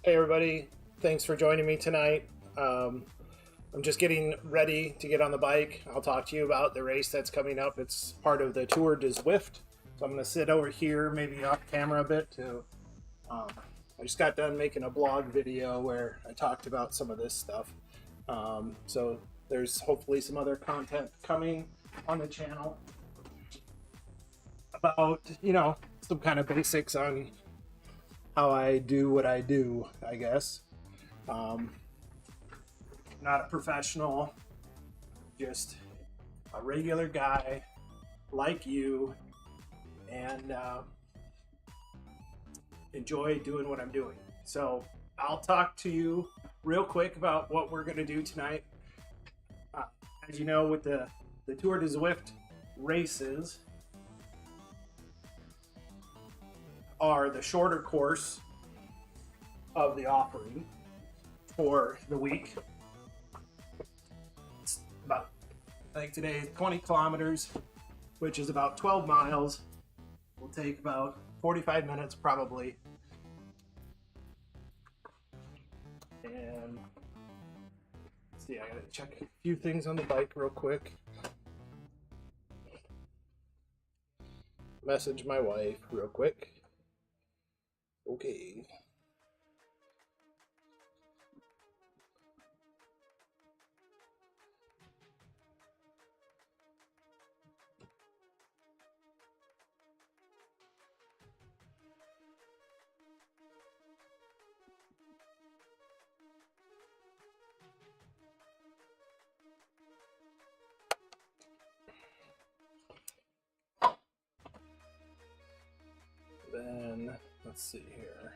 Hey everybody, thanks for joining me tonight. I'm just getting ready to get on the bike. I'll talk to you about the race that's coming up. It's part of the Tour de Zwift. So I'm going to sit over here, maybe off camera a bit to. I just got done making a blog video where I talked about some of this stuff. So there's hopefully some other content coming on the channel about, some kind of basics on how I do what I do, I guess. Not a professional, just a regular guy like you, and enjoy doing what I'm doing. So I'll talk to you real quick about what we're going to do tonight. As you know, with the Tour de Zwift races are the shorter course of the offering for the week. It's about, I think today is 20 kilometers, which is about 12 miles. Will take about 45 minutes probably. And let's see, I gotta check a few things on the bike real quick. Message my wife real quick. Okay. Then let's see here.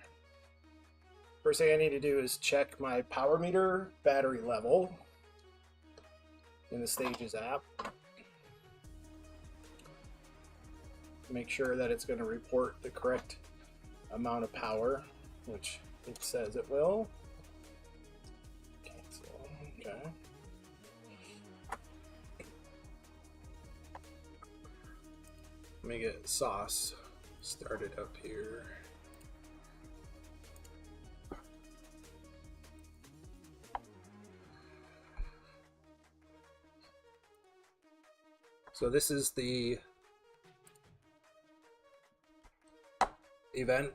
First thing I need to do is check my power meter battery level in the Stages app. Make sure that it's going to report the correct amount of power, which it says it will. Cancel. Okay. Let me get sauce started up here. So this is the event.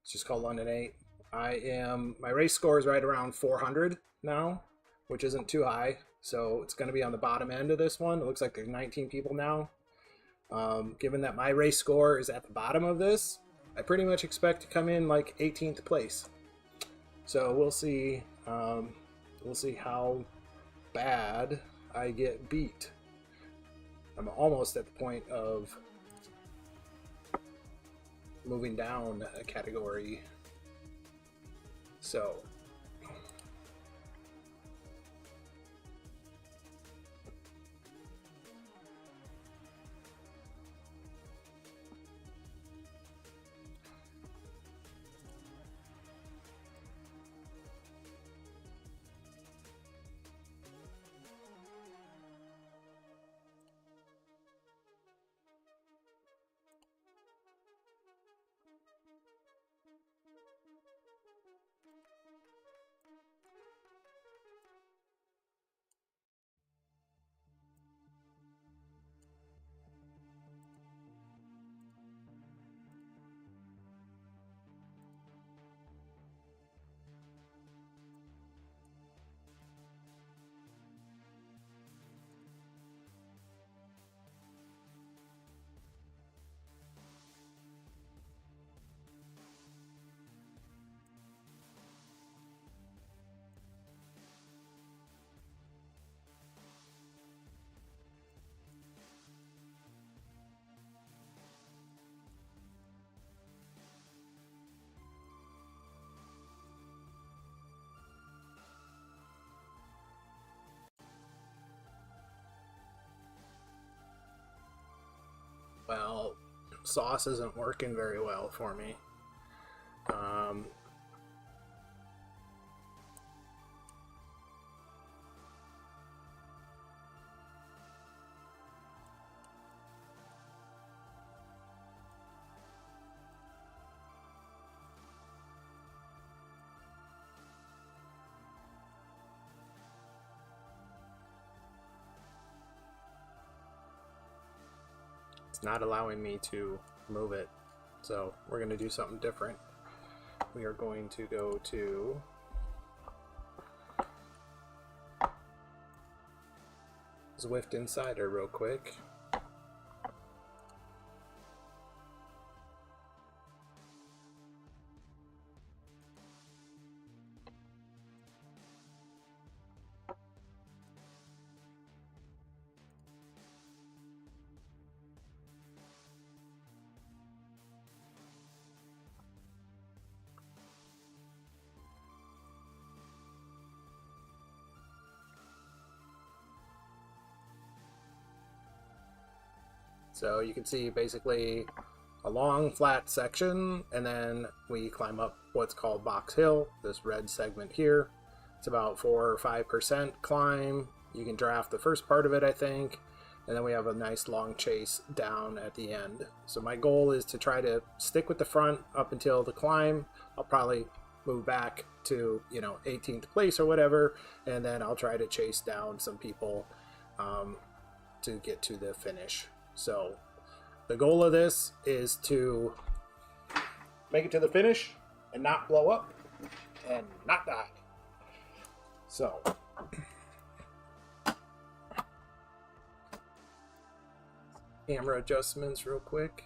It's just called London 8. My race score is right around 400 now, which isn't too high. So it's going to be on the bottom end of this one. It looks like there's 19 people now. Given that my race score is at the bottom of this, I pretty much expect to come in like 18th place. So we'll see. We'll see how bad I get beat. I'm almost at the point of moving down a category. So well, sauce isn't working very well for me. It's not allowing me to move it. So we're going to do something different. We are going to go to Zwift Insider real quick. So you can see basically a long flat section, and then we climb up what's called Box Hill, this red segment here. It's about 4 or 5% climb. You can draft the first part of it, I think, and then we have a nice long chase down at the end. So my goal is to try to stick with the front up until the climb. I'll probably move back to, 18th place or whatever, and then I'll try to chase down some people to get to the finish. So the goal of this is to make it to the finish and not blow up and not die. So camera adjustments real quick.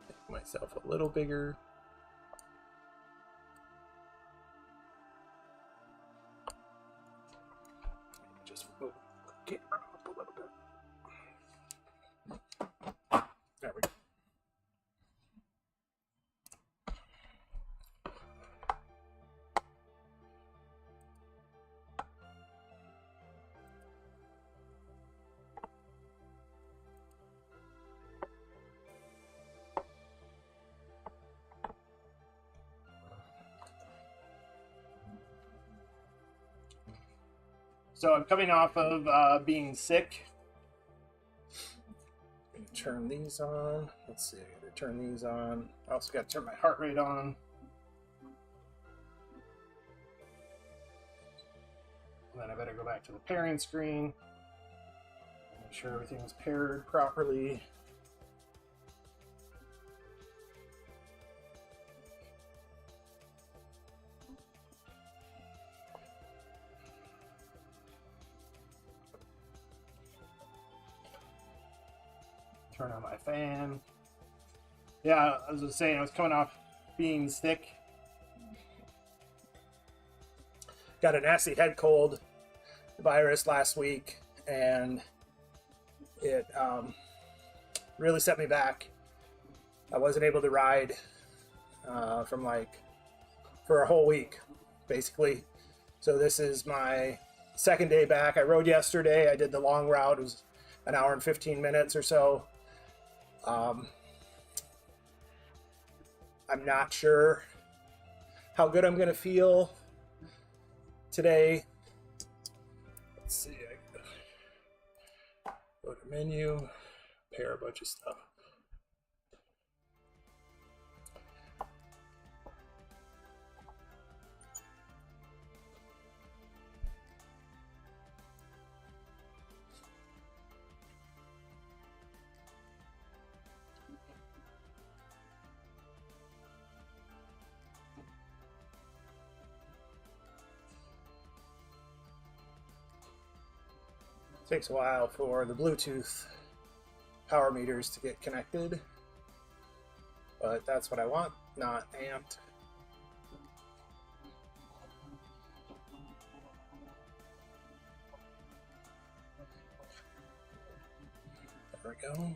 Make myself a little bigger. There we go. So I'm coming off of being sick. Turn these on. Let's see, I gotta turn these on. I also gotta turn my heart rate on. And then I better go back to the pairing screen. Make sure everything's paired properly. Turn on my fan. Yeah, I was just saying, I was coming off being sick. Got a nasty head cold virus last week, and it really set me back. I wasn't able to ride for a whole week, basically. So this is my second day back. I rode yesterday. I did the long route. It was an hour and 15 minutes or so. I'm not sure how good I'm gonna feel today. Let's see, go to menu, pair a bunch of stuff. Takes a while for the Bluetooth power meters to get connected, but that's what I want, not amped. There we go.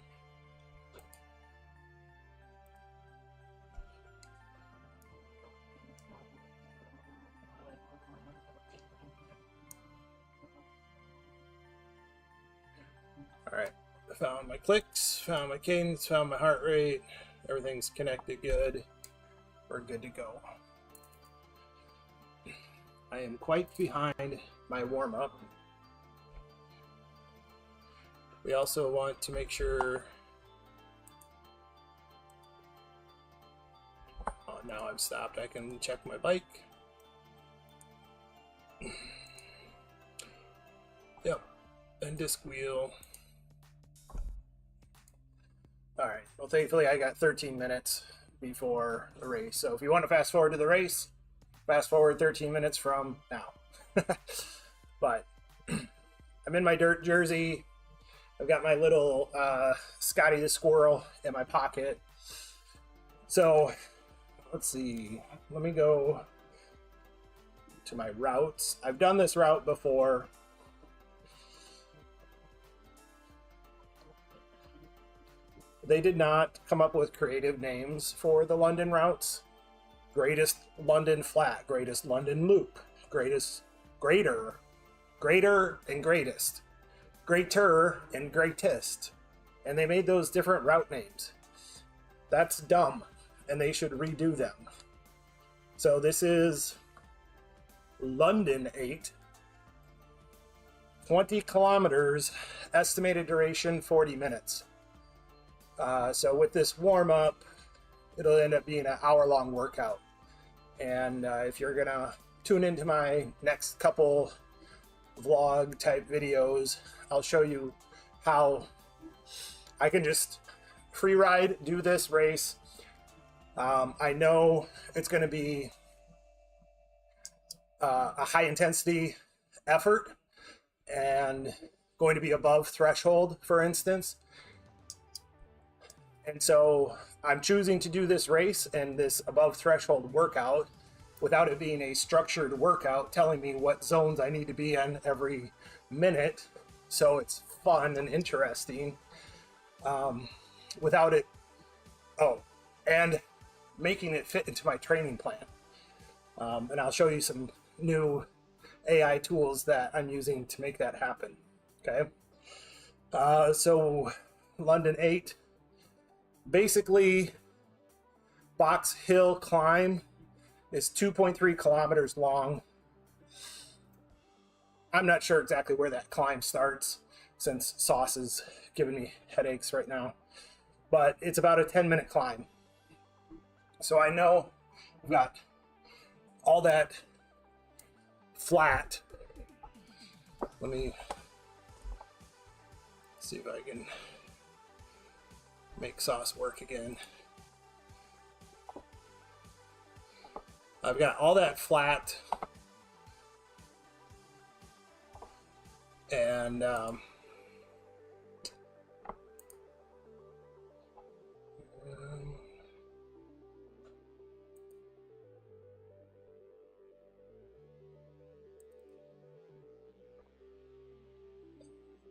All right, I found my clicks, found my cadence, found my heart rate. Everything's connected good. We're good to go. I am quite behind my warm-up. We also want to make sure... Oh, now I've stopped, I can check my bike. Yep, and disc wheel. Alright, well thankfully I got 13 minutes before the race. So if you want to fast forward to the race, fast forward 13 minutes from now. But I'm in my dirt jersey. I've got my little Scotty the Squirrel in my pocket. So let's see. Let me go to my routes. I've done this route before. They did not come up with creative names for the London routes. Greatest London flat, greatest London loop, greatest, greater and greatest, greater and greatest. And they made those different route names. That's dumb, and they should redo them. So this is London 8, 20 kilometers, estimated duration 40 minutes. So with this warm-up, it'll end up being an hour-long workout. And if you're gonna tune into my next couple vlog type videos, I'll show you how I can just free ride, do this race. I know it's gonna be a high intensity effort and going to be above threshold, for instance. And so I'm choosing to do this race and this above threshold workout without it being a structured workout telling me what zones I need to be in every minute. So it's fun and interesting without it. Oh, and making it fit into my training plan. And I'll show you some new AI tools that I'm using to make that happen. Okay. So London 8. Basically, Box Hill climb is 2.3 kilometers long. I'm not sure exactly where that climb starts since Sauce is giving me headaches right now, but it's about a 10-minute climb. So I know I've got all that flat. Let me see if I can make Sauce work again. I've got all that flat and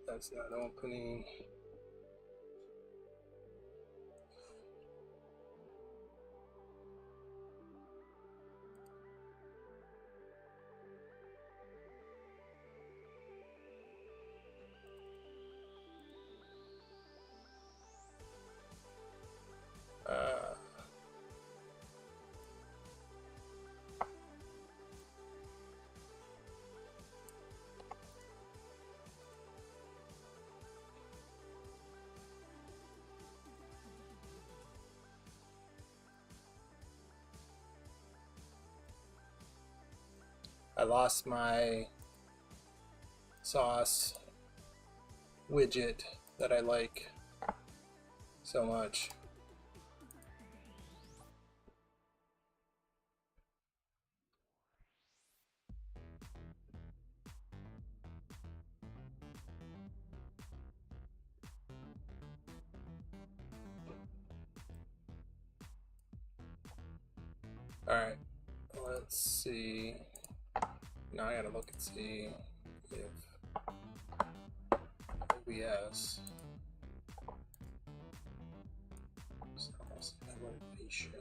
that's not opening. I lost my Sauce widget that I like so much. All right, let's see. Now I gotta look and see if OBS elevation.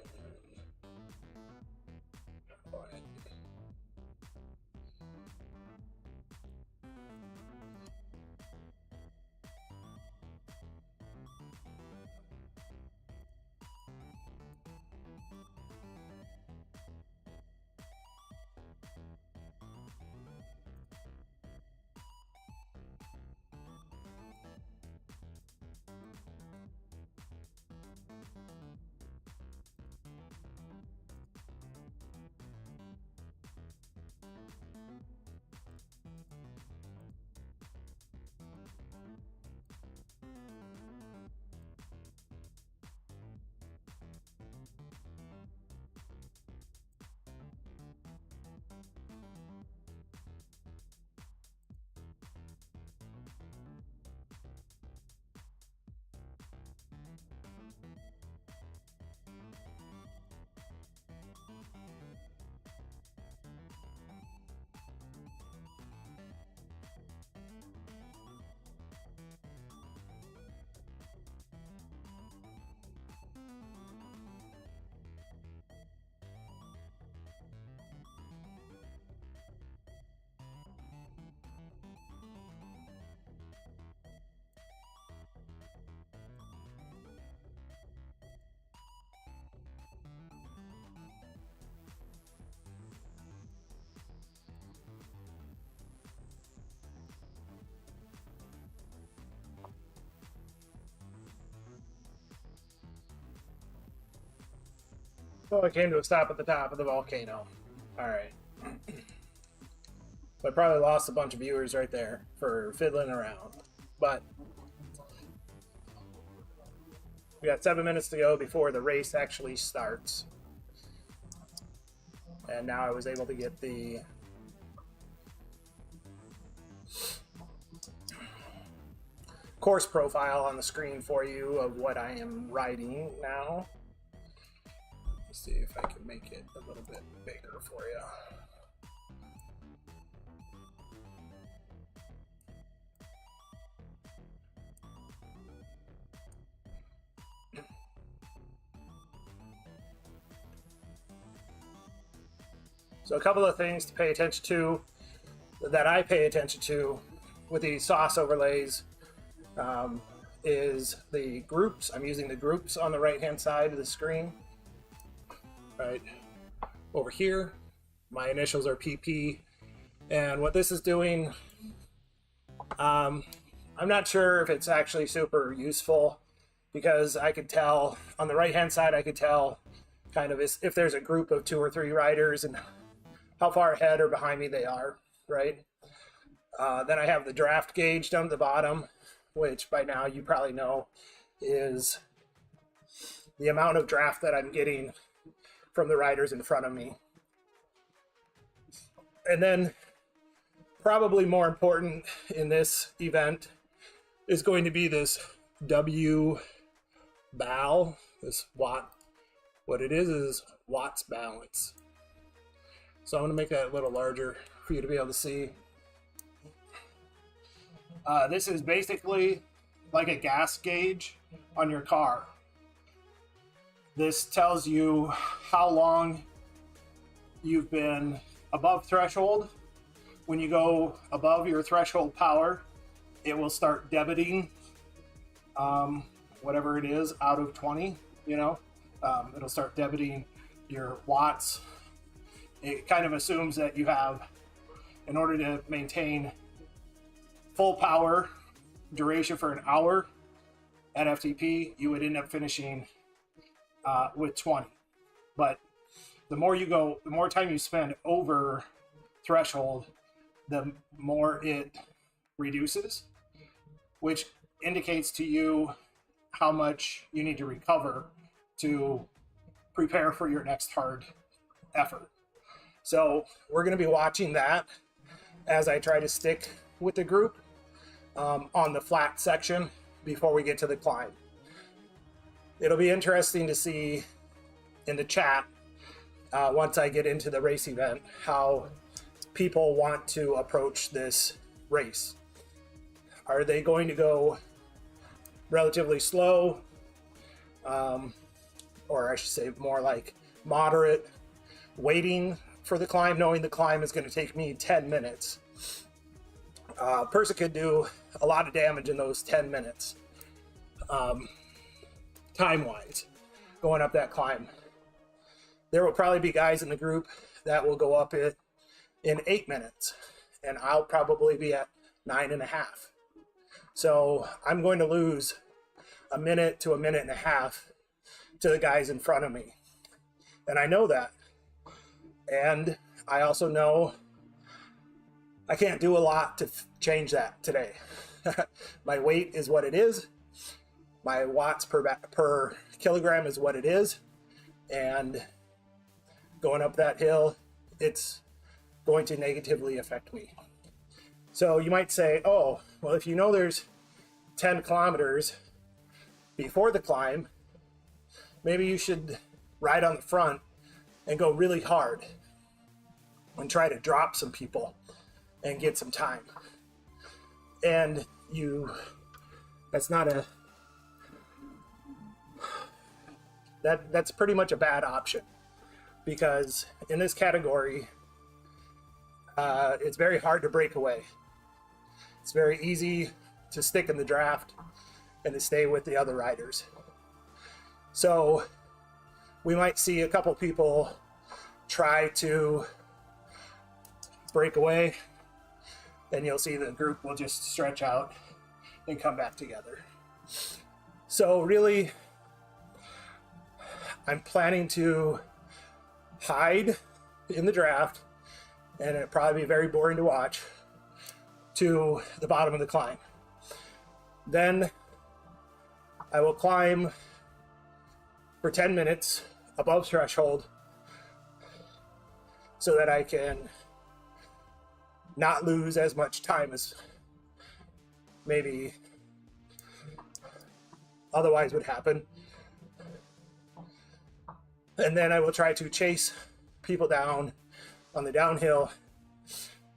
Well, I came to a stop at the top of the volcano. Alright. I probably lost a bunch of viewers right there for fiddling around. But we got 7 minutes to go before the race actually starts. And now I was able to get the course profile on the screen for you of what I am riding now. Let's see if I can make it a little bit bigger for you. So a couple of things to pay attention to, that I pay attention to with these sauce overlays, is the groups. I'm using the groups on the right hand side of the screen. Right over here, my initials are PP, and what this is doing, I'm not sure if it's actually super useful, because I could tell on the right hand side, I could tell kind of if there's a group of 2 or 3 riders and how far ahead or behind me they are, right? Then I have the draft gauge down at the bottom, which by now you probably know is the amount of draft that I'm getting from the riders in front of me. And then probably more important in this event is going to be this W bal, this watt. What it is watts balance. So I'm going to make that a little larger for you to be able to see. This is basically like a gas gauge on your car. This tells you how long you've been above threshold. When you go above your threshold power, it will start debiting whatever it is out of 20, you know. It'll start debiting your watts. It kind of assumes that you have, in order to maintain full power duration for an hour at FTP, you would end up finishing with 20. But the more you go, the more time you spend over threshold, the more it reduces, which indicates to you how much you need to recover to prepare for your next hard effort. So we're going to be watching that as I try to stick with the group on the flat section before we get to the climb. It'll be interesting to see in the chat once I get into the race event how people want to approach this race. Are they going to go relatively slow, or I should say more like moderate, waiting for the climb, knowing the climb is going to take me 10 minutes. A person could do a lot of damage in those 10 minutes, time-wise, going up that climb. There will probably be guys in the group that will go up it in 8 minutes, and I'll probably be at 9.5. So I'm going to lose a minute to a minute and a half to the guys in front of me. And I know that. And I also know I can't do a lot to change that today. My weight is what it is. My watts per kilogram is what it is. And going up that hill, it's going to negatively affect me. So you might say, oh, well, if you know there's 10 kilometers before the climb, maybe you should ride on the front and go really hard and try to drop some people and get some time. And that's pretty much a bad option, because in this category, it's very hard to break away. It's very easy to stick in the draft and to stay with the other riders. So we might see a couple people try to break away, and you'll see the group will just stretch out and come back together. So really, I'm planning to hide in the draft, and it'd probably be very boring to watch, to the bottom of the climb. Then I will climb for 10 minutes above threshold so that I can not lose as much time as maybe otherwise would happen. And then I will try to chase people down on the downhill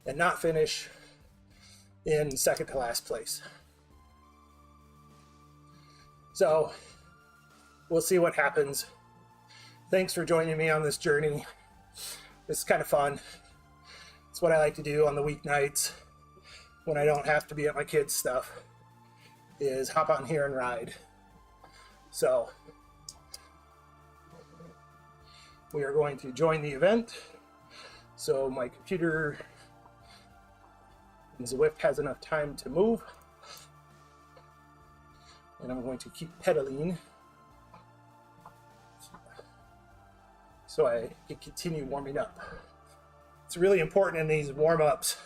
and not finish in second to last place. So we'll see what happens. Thanks for joining me on this journey. It's kind of fun. It's what I like to do on the weeknights when I don't have to be at my kids' stuff, is hop on here and ride. So we are going to join the event. So my computer in Zwift has enough time to move. And I'm going to keep pedaling so I can continue warming up. It's really important in these warm-ups.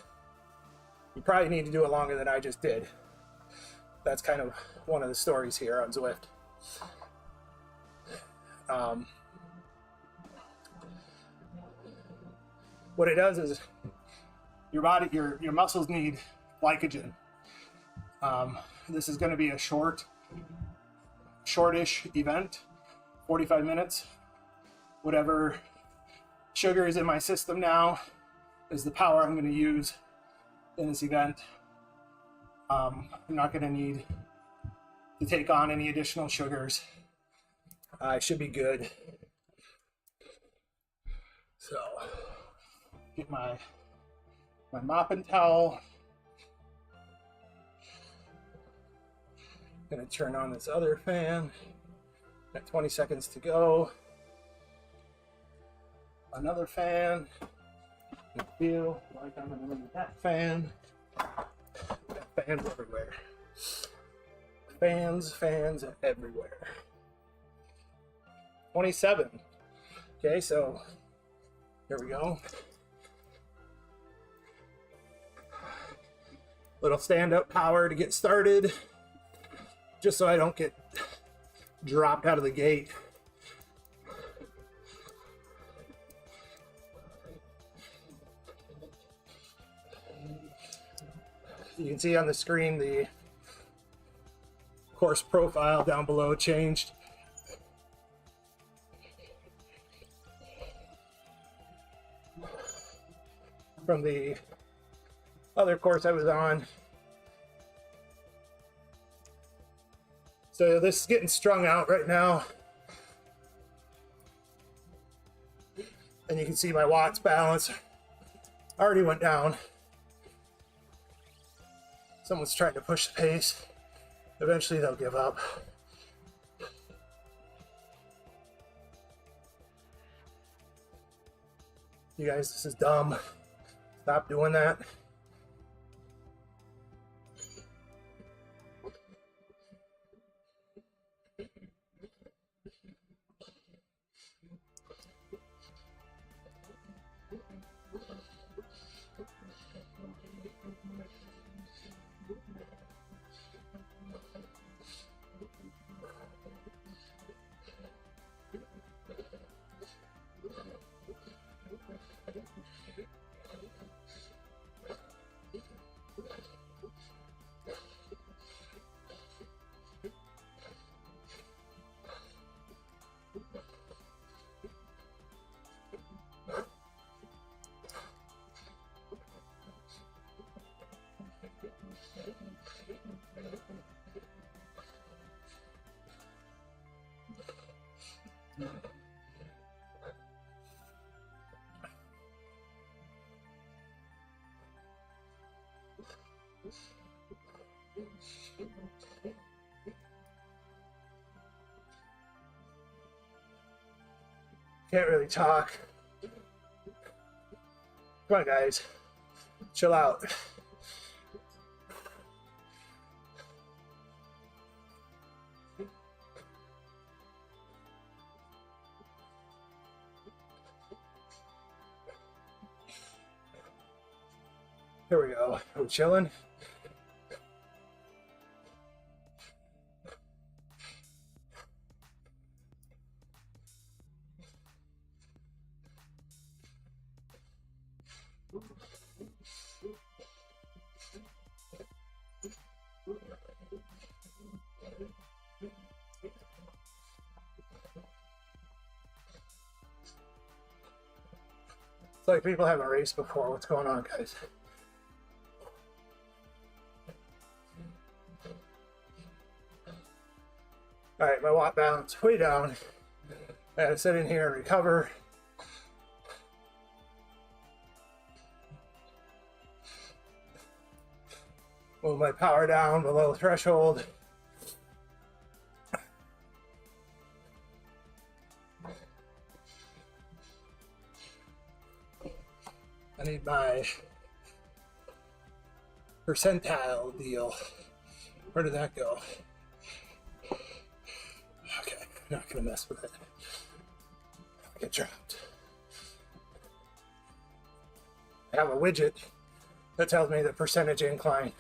You probably need to do it longer than I just did. That's kind of one of the stories here on Zwift. What it does is your body, your muscles need glycogen. This is going to be a shortish event, 45 minutes. Whatever sugar is in my system now is the power I'm going to use in this event. I'm not going to need to take on any additional sugars. I should be good. So get my mop and towel. Gonna turn on this other fan. Got 20 seconds to go. Another fan. I feel like I'm gonna need that fan. Got fans everywhere. Fans everywhere. 27. Okay, so here we go. Little stand-up power to get started, just so I don't get dropped out of the gate. You can see on the screen the course profile down below changed. From the other course I was on. So this is getting strung out right now. And you can see my watts balance already went down. Someone's trying to push the pace. Eventually they'll give up. You guys, this is dumb. Stop doing that. Can't really talk. Come on, guys. Chill out. Here we go. We're chilling. It's like people haven't raced before. What's going on, guys? All right, my watt balance way down. I gotta sit in here and recover. Move my power down below threshold. I need my percentile deal. Where did that go? Okay, not gonna mess with it. Get dropped. I have a widget that tells me the percentage incline.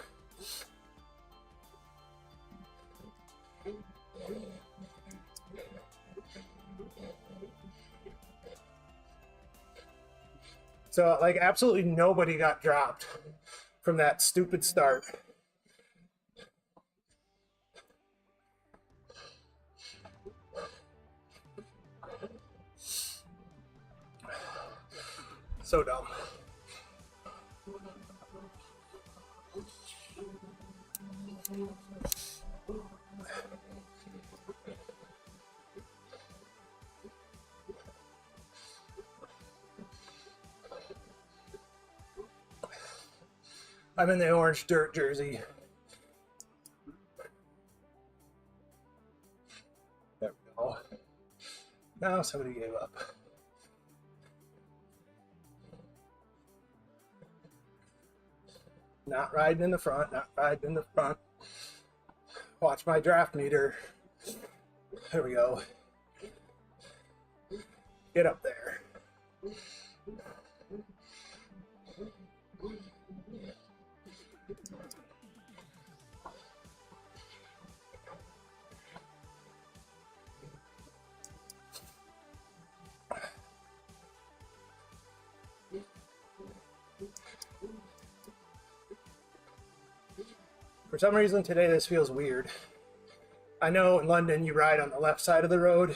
So, like, absolutely nobody got dropped from that stupid start. So dumb. I'm in the orange dirt jersey. There we go. Now somebody gave up. Not riding in the front, not riding in the front. Watch my draft meter. There we go. Get up there. For some reason today this feels weird. I know in London you ride on the left side of the road.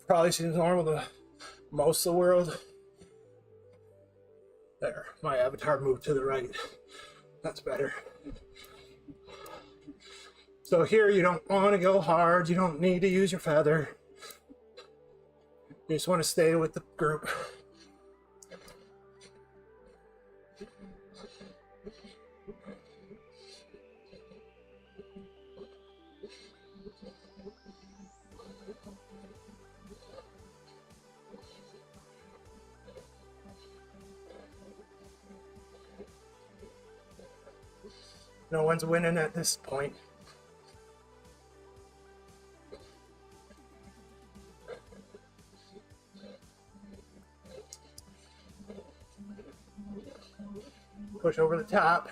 Probably seems normal to most of the world. There, my avatar moved to the right. That's better. So here you don't want to go hard. You don't need to use your feather. You just want to stay with the group. No one's winning at this point. Push over the top.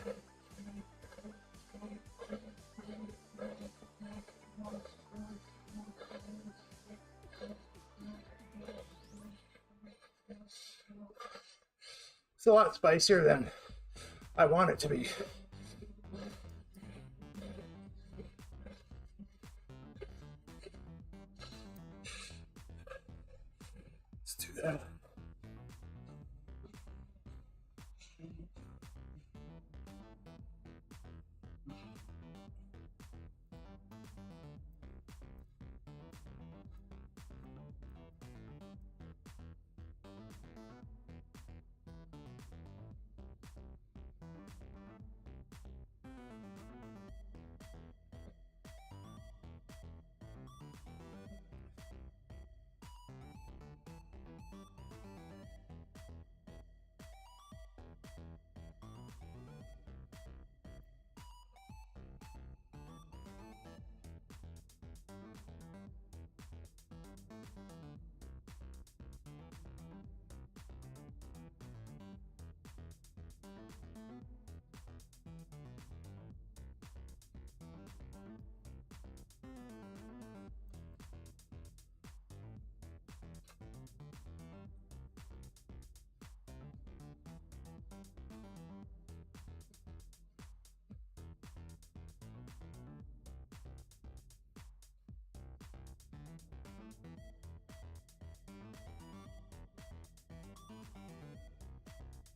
It's a lot spicier than I want it to be. Let's do that.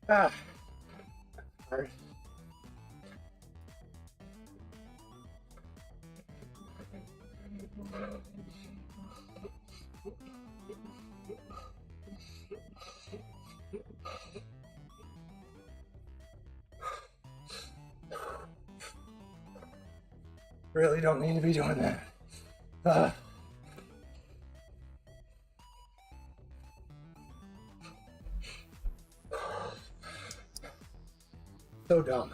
Ah, hard. Really don't need to be doing that. So dumb.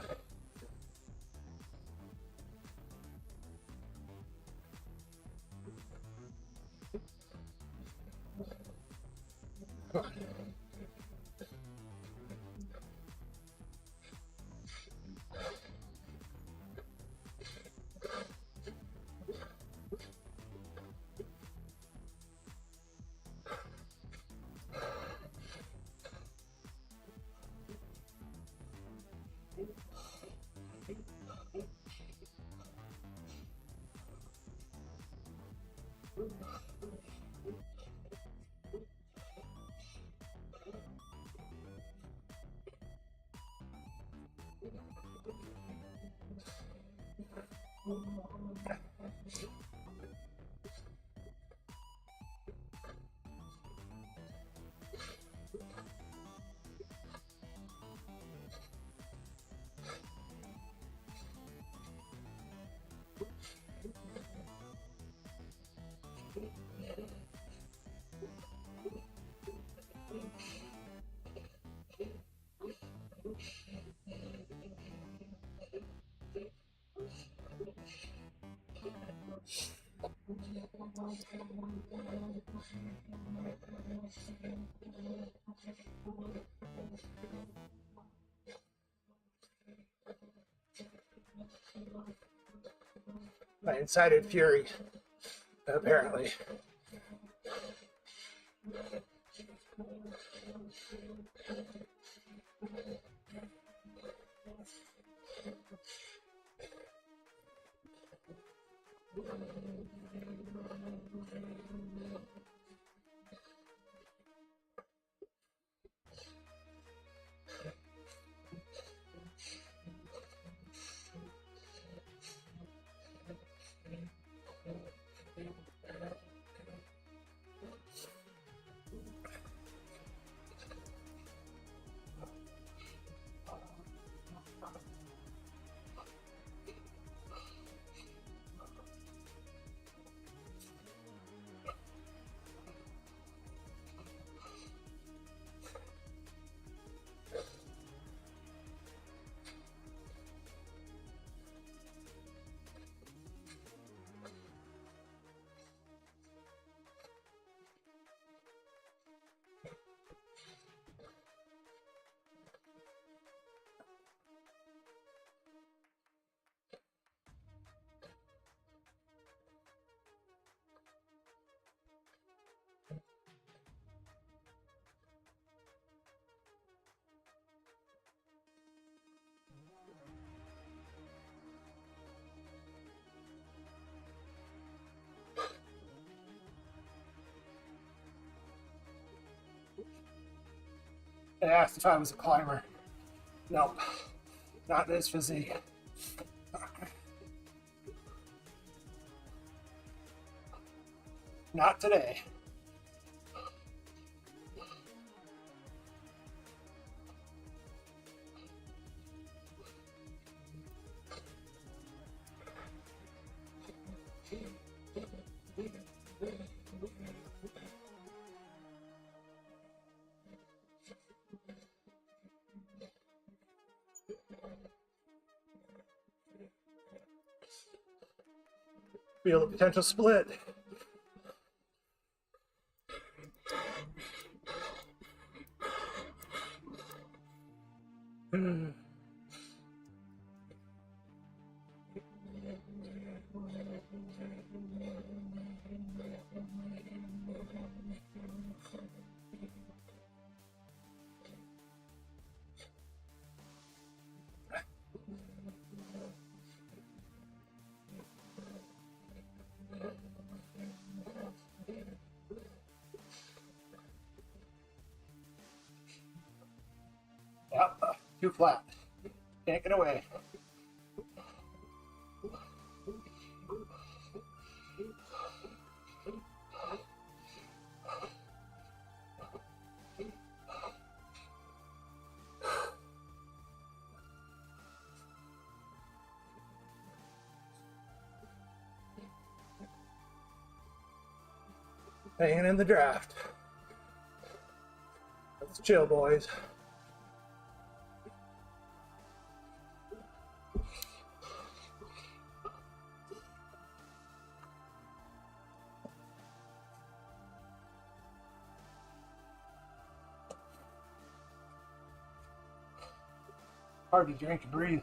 My incited fury, apparently. They asked if I was a climber. Nope, not this physique. Not today. Feel the potential split. Yep, too flat. Can't get away. Hanging in the draft. Let's chill, boys. Hard to drink and breathe.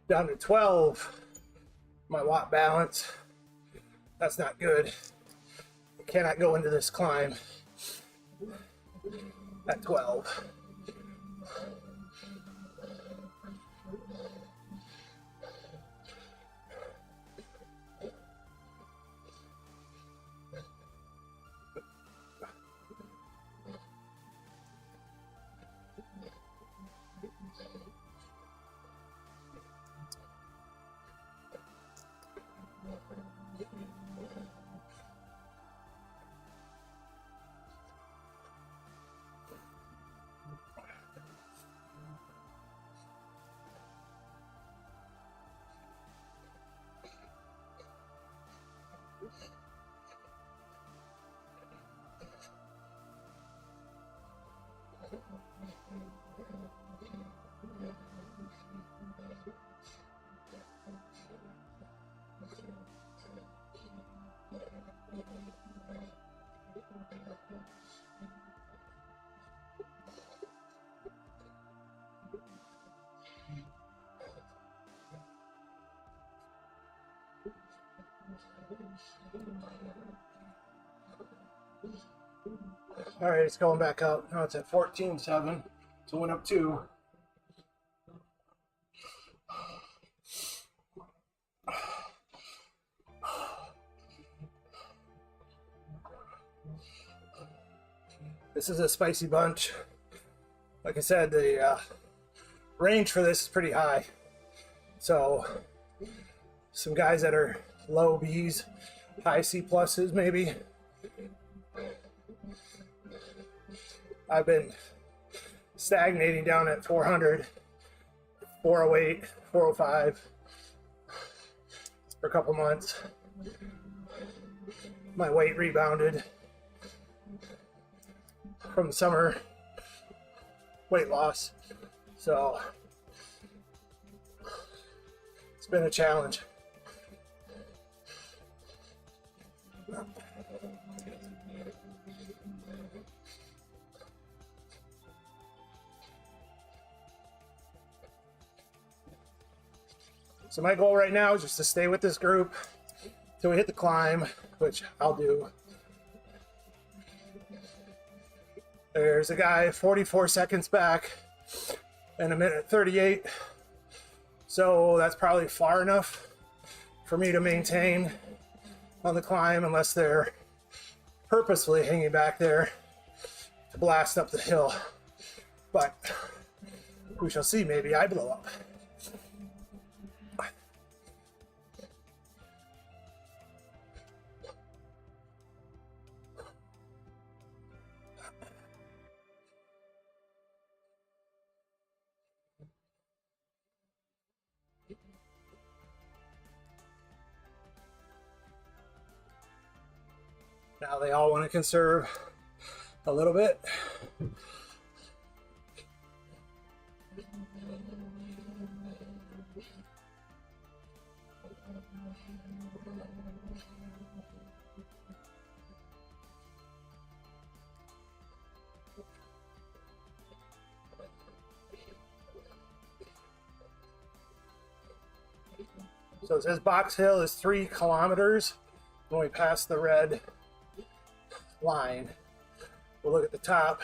Down to 12. My watt balance. That's not good. I cannot go into this climb at 12. All right, it's going back up. Now it's at 14.7. So it went up 2. This is a spicy bunch. Like I said, the range for this is pretty high. So some guys that are low B's, high C pluses maybe. I've been stagnating down at 400, 408, 405 for a couple months. My weight rebounded from summer weight loss, so it's been a challenge. So my goal right now is just to stay with this group till we hit the climb, which I'll do. There's a guy 44 seconds back and a minute 38. So that's probably far enough for me to maintain on the climb unless they're purposefully hanging back there to blast up the hill. But we shall see, maybe I blow up. Now they all want to conserve a little bit. So it says Box Hill is 3 kilometers when we pass the red line. We'll look at the top.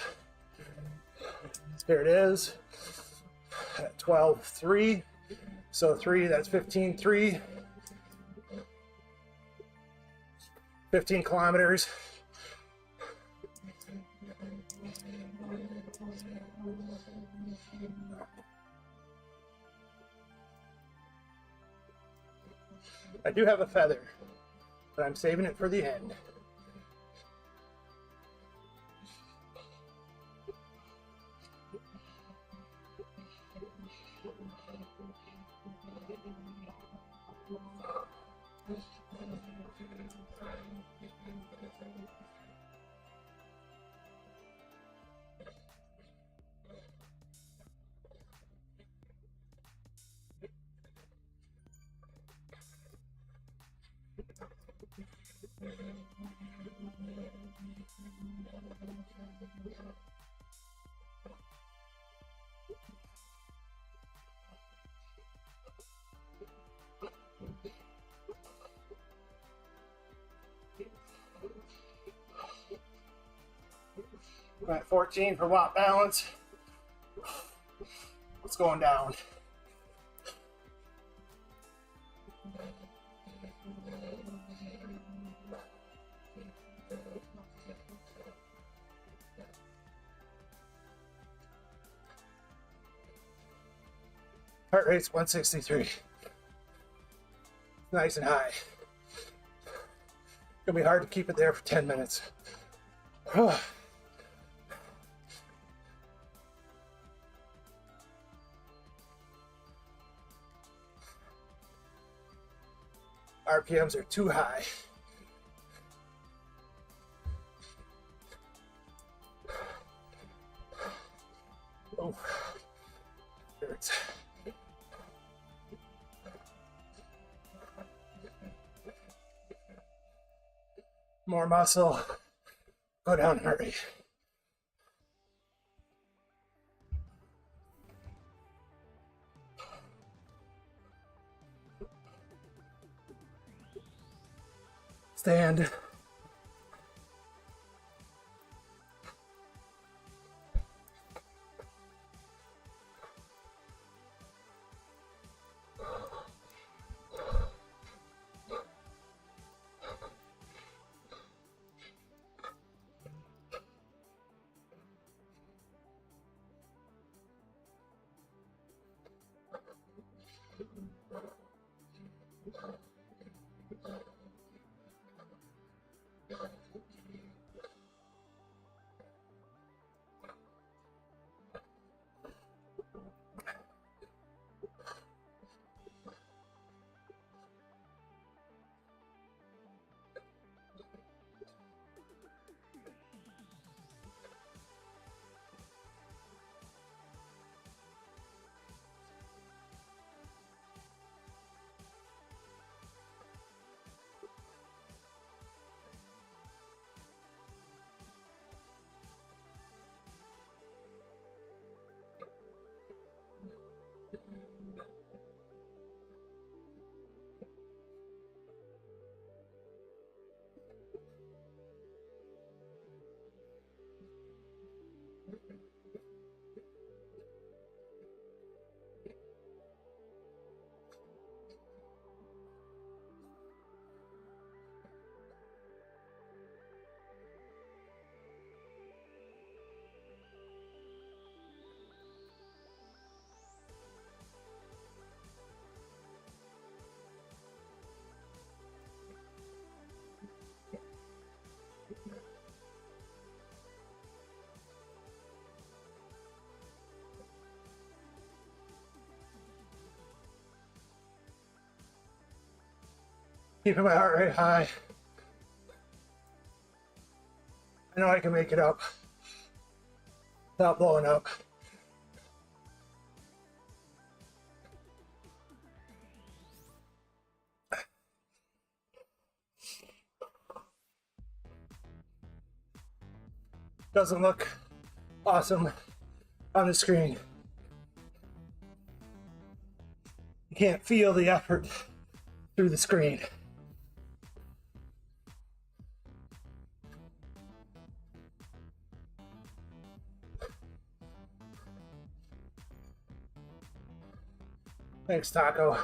There it is at 12.3. So 3, that's 15.3. 15 kilometers. I do have a feather, but I'm saving it for the end. We're at 14 for watt balance. It's going down. Heart rate's 163. Nice and high. Gonna be hard to keep it there for 10 minutes. RPMs are too high. Oh, hurts. More muscle, go down heart rate. Stand. Keeping my heart rate high. I know I can make it up without blowing up. Doesn't look awesome on the screen. You can't feel the effort through the screen. Thanks, Taco.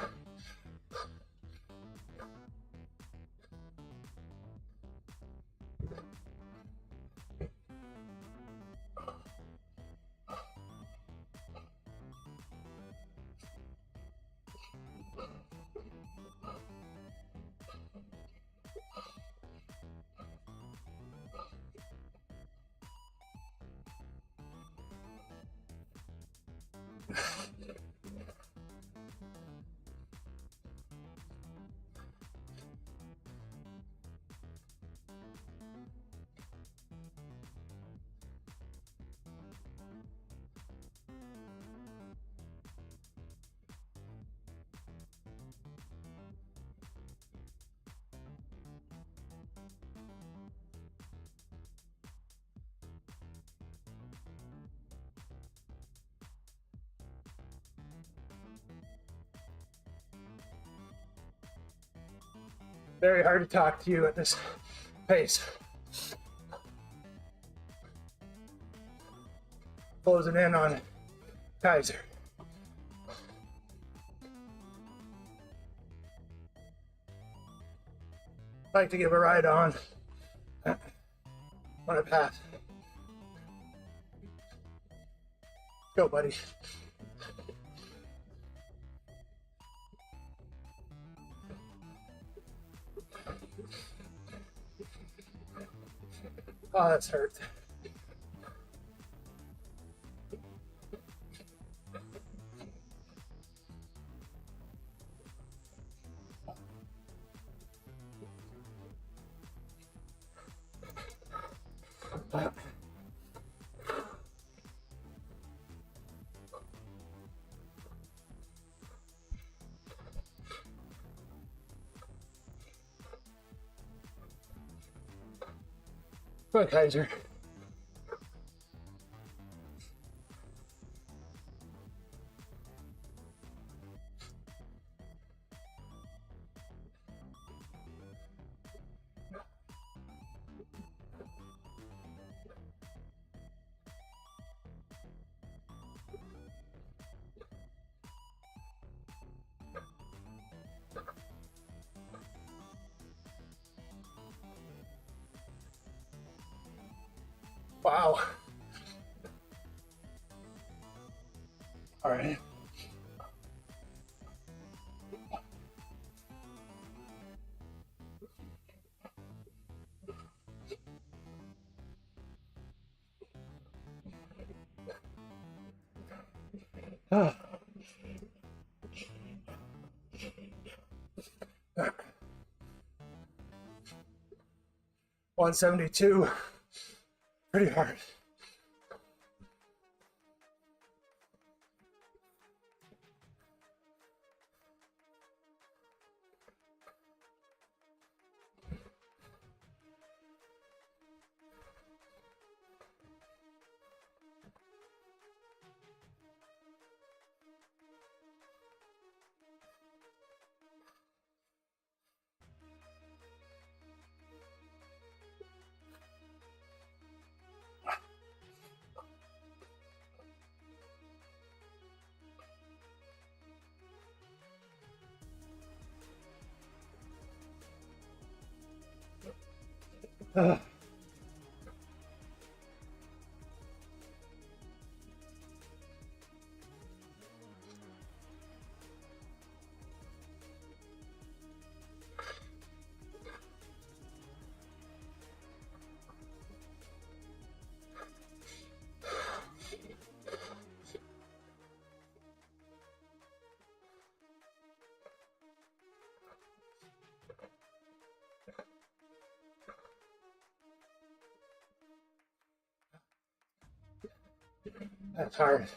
Very hard to talk to you at this pace. Closing in on Kaiser. Like to give a ride on a path. Go, buddy. Oh, that's hurt. Come on, Kaiser. Wow. All right. Ah. 172. Pretty hard. Ah. That's hard.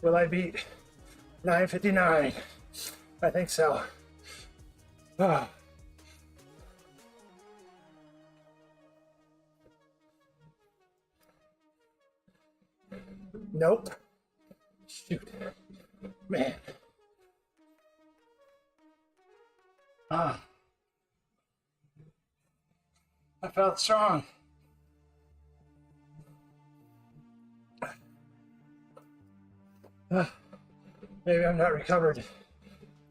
Will I beat 9:59? I think so. Ah. Nope. Shoot. Man. Ah. I felt strong. Maybe I'm not recovered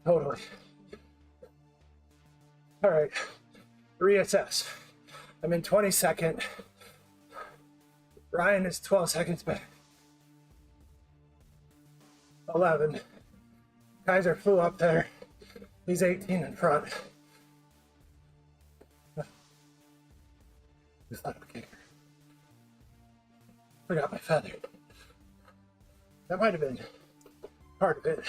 totally. All right, reassess. I'm in 22nd. Ryan is 12 seconds back. 11. Kaiser flew up there. He's 18 in front. Just not a kicker. Forgot my feather. That might have been part of it.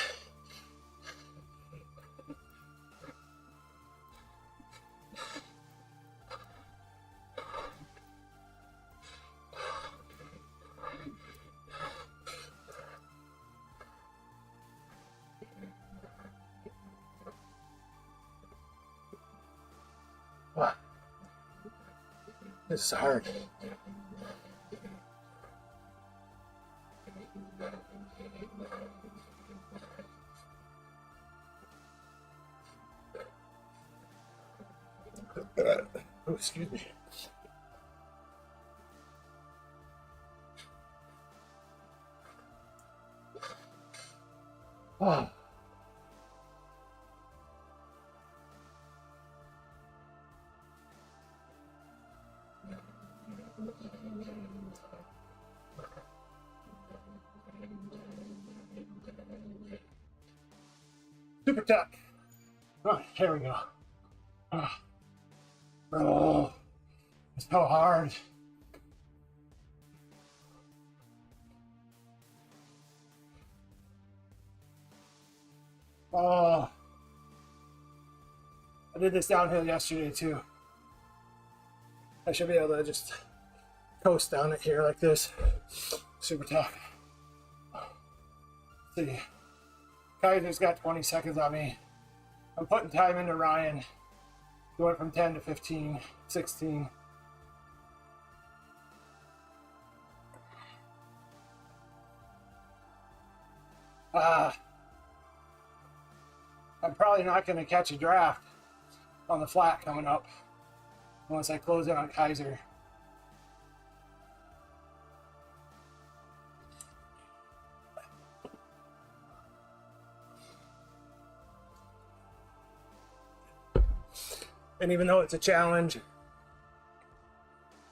Wow. This is hard. Oh, excuse me. Oh. Super tough. Oh, here we go. Oh, it's so hard. Oh, I did this downhill yesterday too. I should be able to just coast down it here like this. Super tough. Let's see. Kaiser's got 20 seconds on me. I'm putting time into Ryan. He went from 10 to 15, 16. I'm probably not going to catch a draft on the flat coming up once I close in on Kaiser. And even though it's a challenge,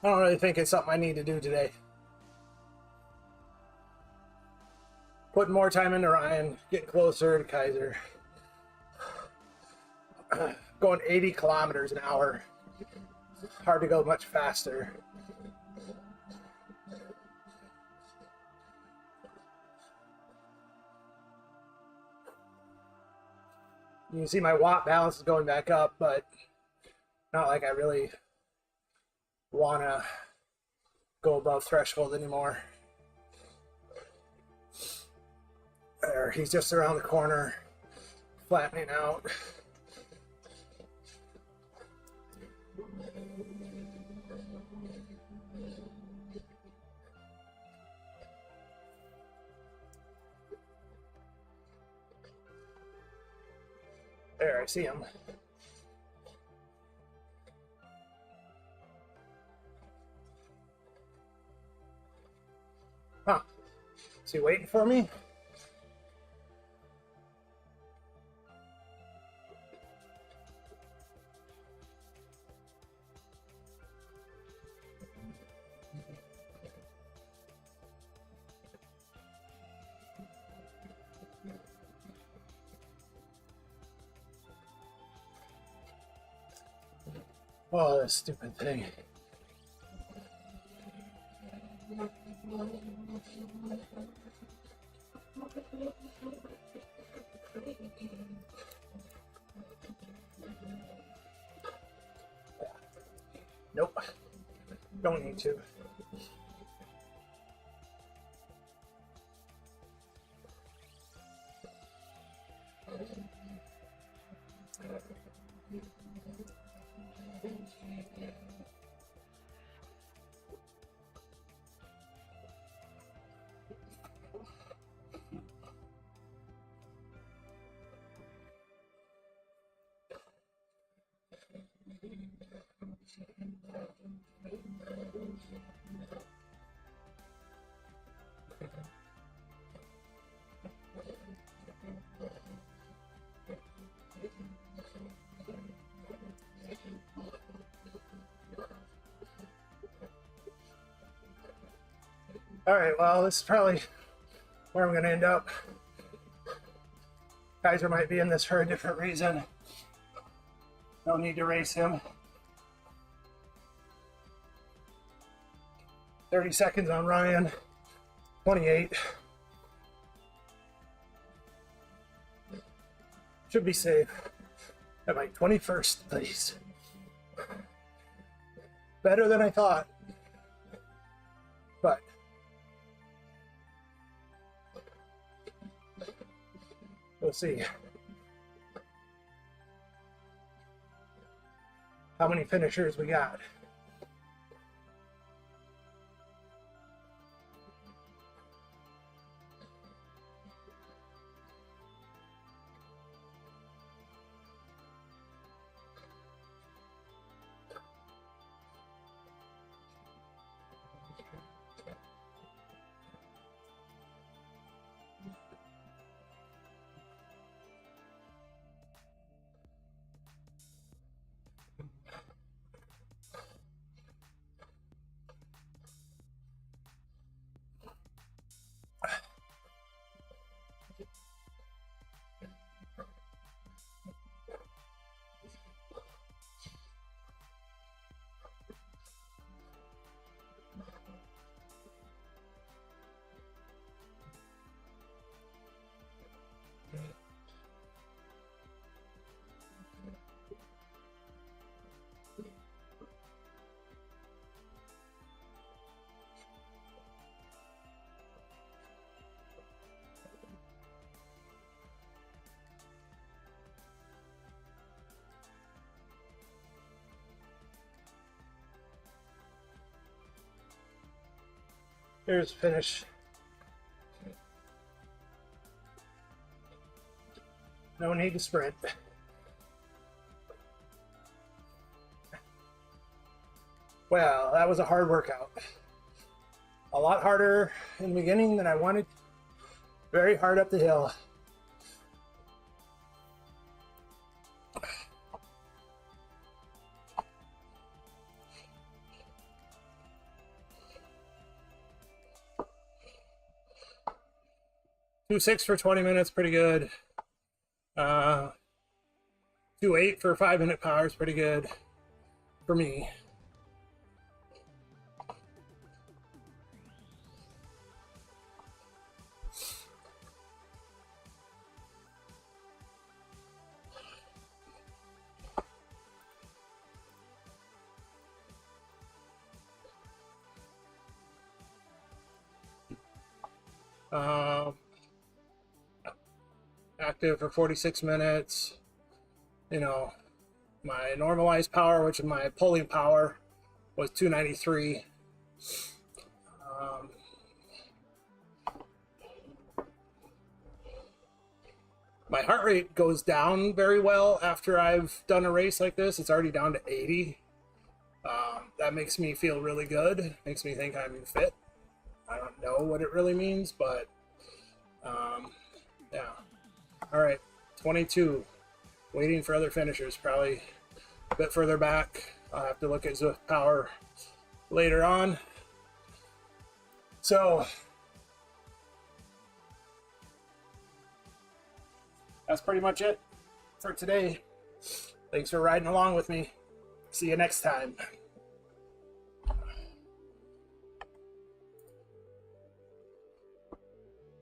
I don't really think it's something I need to do today. Putting more time into Ryan, getting closer to Kaiser. Going 80 kilometers an hour. Hard to go much faster. You can see my watt balance is going back up, but not like I really want to go above threshold anymore. There, he's just around the corner, flattening out. There, I see him. Huh. Is he waiting for me? Oh, this stupid thing. Nope. Don't need to. All right, well, this is probably where I'm going to end up. Kaiser might be in this for a different reason. No need to race him. 30 seconds on Ryan. 28. Should be safe. At my 21st place. Better than I thought. But we'll see. How many finishers we got? Here's finish. No need to sprint. Well, that was a hard workout. A lot harder in the beginning than I wanted. Very hard up the hill. Two 6 for 20 minutes, pretty good. 2.8 for 5-minute power is pretty good for me. Active for 46 minutes. You know, my normalized power, which is my pulling power, was 293. My heart rate goes down very well after I've done a race like this. It's already down to 80. That makes me feel really good. Makes me think I'm fit. I don't know what it really means, but yeah. All right, 22. Waiting for other finishers, probably a bit further back. I'll have to look at Zwift power later on. So that's pretty much it for today. Thanks for riding along with me. See you next time.